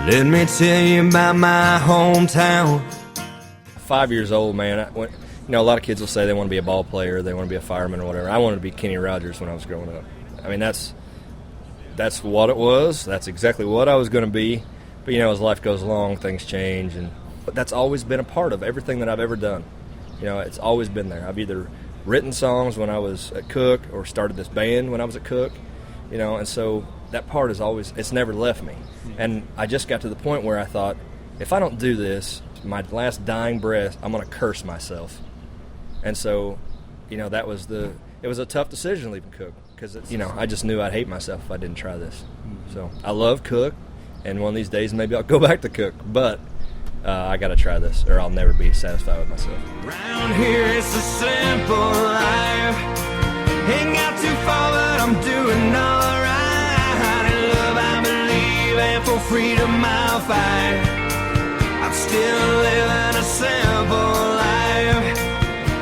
Let me tell you about my hometown. 5 years old, man. A lot of kids will say they want to be a ball player, they want to be a fireman or whatever. I wanted to be Kenny Rogers when I was growing up. I mean, that's what it was. That's exactly what I was going to be. But, as life goes along, things change. But that's always been a part of everything that I've ever done. It's always been there. I've either written songs when I was at Cook or started this band when I was at Cook. And so that part is always, it's never left me. And I just got to the point where I thought, if I don't do this, my last dying breath, I'm going to curse myself. And so, it was a tough decision leaving Cook because, I just knew I'd hate myself if I didn't try this. So I love Cook, and one of these days maybe I'll go back to Cook, but I got to try this or I'll never be satisfied with myself. Around here it's a simple life. Ain't got too far, but I'm doing all right. In love I believe, and for freedom I'll fight. I'm still living a simple life.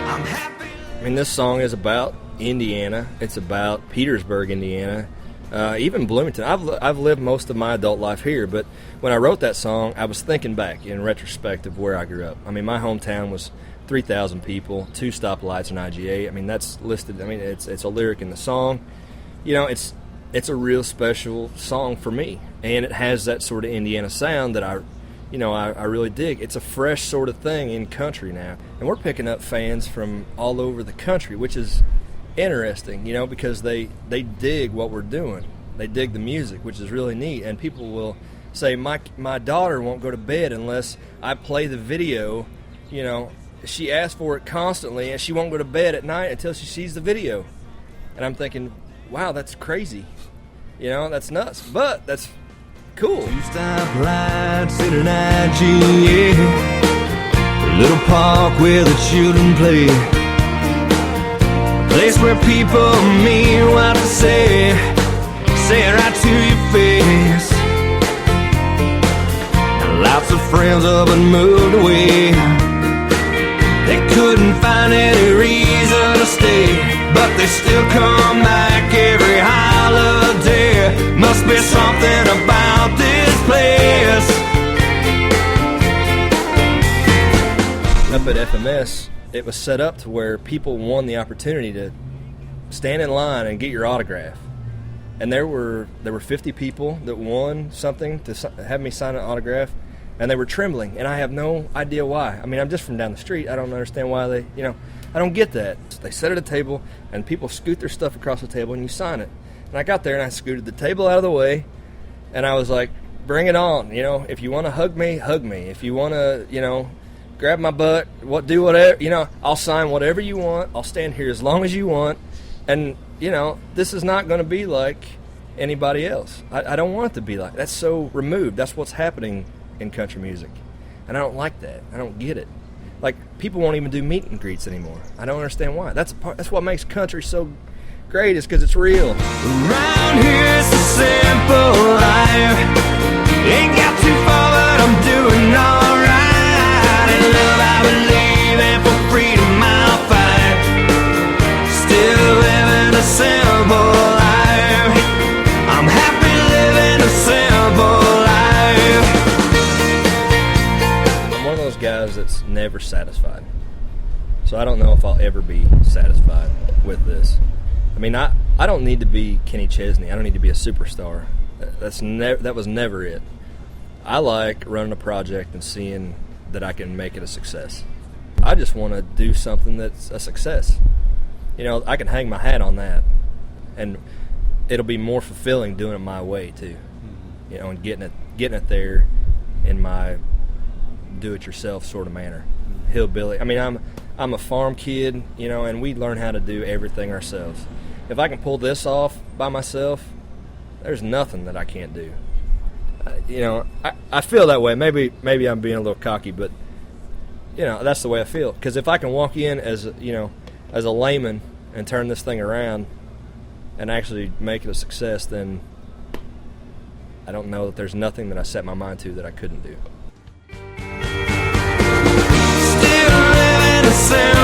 I'm happy. I mean, this song is about Indiana. It's about Petersburg, Indiana. Even Bloomington. I've lived most of my adult life here, but when I wrote that song, I was thinking back in retrospect of where I grew up. I mean, my hometown was 3,000 people, 2 stoplights in IGA. I mean, that's listed. I mean, it's a lyric in the song. It's a real special song for me, and it has that sort of Indiana sound that I really dig. It's a fresh sort of thing in country now, and we're picking up fans from all over the country, which is interesting, because they dig what we're doing. They dig the music, which is really neat, and people will say, my daughter won't go to bed unless I play the video. She asks for it constantly, and she won't go to bed at night until she sees the video. And I'm thinking, wow, that's crazy. That's nuts, but that's cool. 2 stoplights in an IGA, a little park where the children play, a place where people mean what to say it right to your face. Lots of friends up and moved away. They couldn't find any reason to stay, but they still come back every holiday. Must be something about this place. Up at FMS, it was set up to where people won the opportunity to stand in line and get your autograph. And there were 50 people that won something to have me sign an autograph, and they were trembling, and I have no idea why. I mean, I'm just from down the street. I don't understand why I don't get that. They sit at a table, and people scoot their stuff across the table, and you sign it. And I got there, and I scooted the table out of the way, and I was like, bring it on. If you want to hug me, hug me. If you want to, grab my butt, do whatever, I'll sign whatever you want. I'll stand here as long as you want. And, this is not going to be like anybody else. I don't want it to be like. That's so removed. That's what's happening in country music. And I don't like that. I don't get it. Like, people won't even do meet and greets anymore. I don't understand why. That's what makes country so great, is because it's real. Around here it's a simple life. Ain't got too far, but I'm doing all right. In love I believe, and for freedom I'll fight. Still living a simple life. I'm happy living a simple life. I'm one of those guys that's never satisfied. So I don't know if I'll ever be satisfied with this. I mean, I don't need to be Kenny Chesney. I don't need to be a superstar. That was never it. I like running a project and seeing that I can make it a success. I just want to do something that's a success. I can hang my hat on that, and it'll be more fulfilling doing it my way too. And getting it there in my do-it-yourself sort of manner, hillbilly. I mean, I'm a farm kid, and we learn how to do everything ourselves. If I can pull this off by myself, there's nothing that I can't do. I feel that way. Maybe I'm being a little cocky, but that's the way I feel. Because if I can walk in as a layman and turn this thing around and actually make it a success, then I don't know that there's nothing that I set my mind to that I couldn't do. Still living a simple